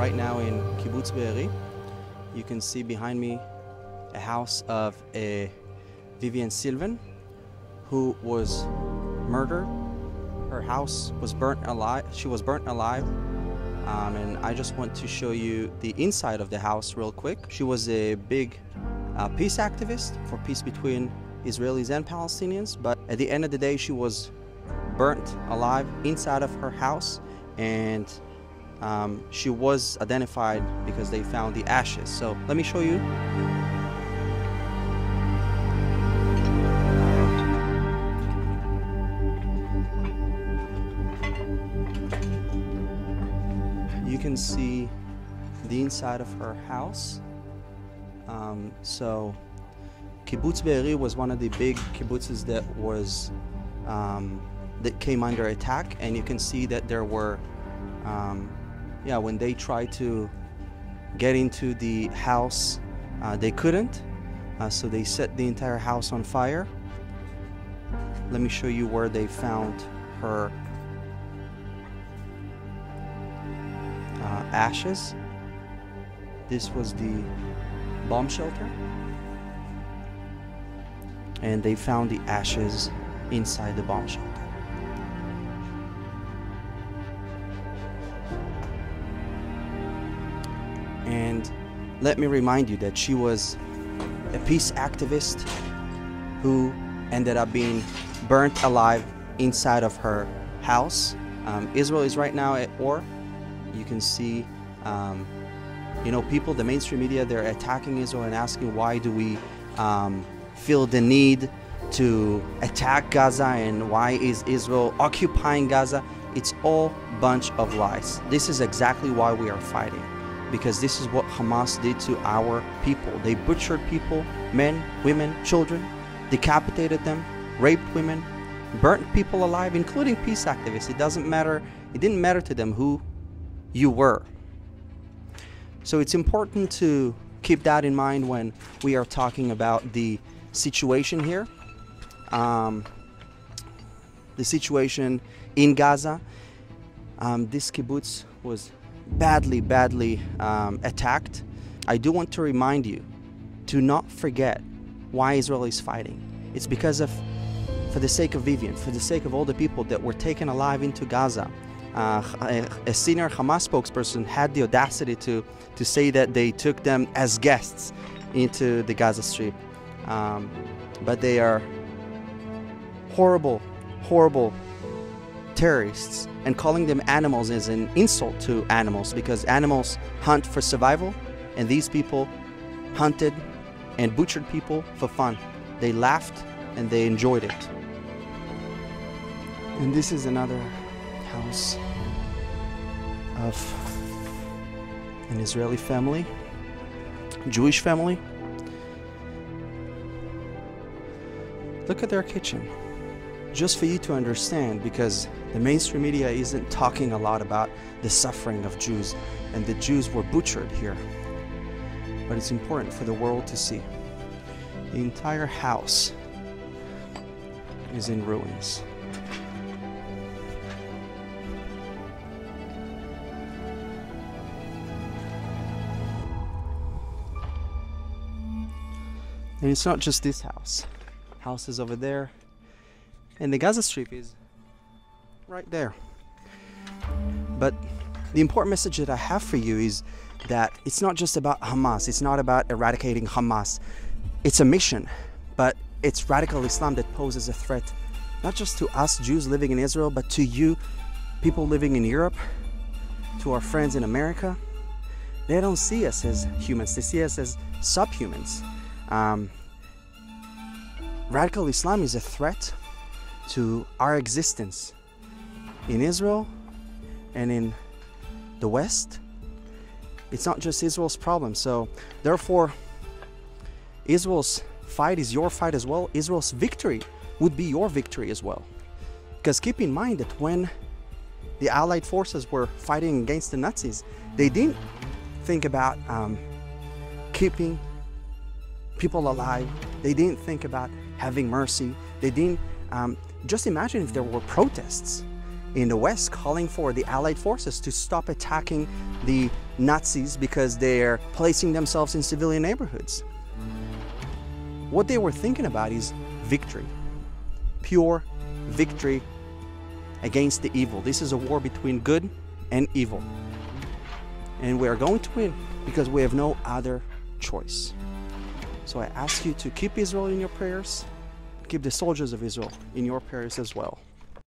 right now in Kibbutz Be'eri. You can see behind me a house of a Vivian Sylvan who was murdered. Her house was burnt alive. She was burnt alive. And I just want to show you the inside of the house real quick. She was a big peace activist for peace between Israelis and Palestinians, but at the end of the day she was burnt alive inside of her house, and she was identified because they found the ashes. So let me show you. You can see the inside of her house. So Kibbutz Be'eri was one of the big kibbutzes that was that came under attack, and you can see that there were when they tried to get into the house, they couldn't, so they set the entire house on fire. Let me show you where they found her ashes. This was the bomb shelter, and they found the ashes inside the bomb shelter. And let me remind you that she was a peace activist who ended up being burnt alive inside of her house. Israel is right now at war. You can see people, the mainstream media, they're attacking Israel and asking, why do we feel the need to attack Gaza, and why is Israel occupying Gaza? It's all a bunch of lies. This is exactly why we are fighting, because this is what Hamas did to our people. They butchered people, men, women, children, decapitated them, raped women, burnt people alive, including peace activists. It didn't matter to them who you were. So it's important to keep that in mind when we are talking about the situation here. The situation in Gaza. This kibbutz was badly attacked. I do want to remind you to not forget why Israel is fighting. It's because for the sake of Vivian, for the sake of all the people that were taken alive into Gaza. A senior Hamas spokesperson had the audacity to say that they took them as guests into the Gaza Strip. But they are horrible terrorists, and calling them animals is an insult to animals, because animals hunt for survival, and these people hunted and butchered people for fun. They laughed and they enjoyed it. And this is another house of an Israeli family, Jewish family. Look at their kitchen, just for you to understand, because the mainstream media isn't talking a lot about the suffering of Jews, and the Jews were butchered here. But it's important for the world to see. The entire house is in ruins. And it's not just this house. Houses over there, and the Gaza Strip is right there. But the important message that I have for you is that it's not just about Hamas. It's not about eradicating Hamas. It's a mission, but it's radical Islam that poses a threat, not just to us Jews living in Israel, but to you, people living in Europe, to our friends in America. They don't see us as humans. They see us as subhumans. Radical Islam is a threat to our existence in Israel and in the West. It's not just Israel's problem. So therefore, Israel's fight is your fight as well. Israel's victory would be your victory as well. Because keep in mind that when the Allied forces were fighting against the Nazis, they didn't think about keeping people alive. They didn't think about having mercy. They didn't just imagine if there were protests in the West calling for the Allied forces to stop attacking the Nazis because they're placing themselves in civilian neighborhoods. What they were thinking about is victory, pure victory against the evil. This is a war between good and evil. And we are going to win because we have no other choice. So I ask you to keep Israel in your prayers, keep the soldiers of Israel in your prayers as well.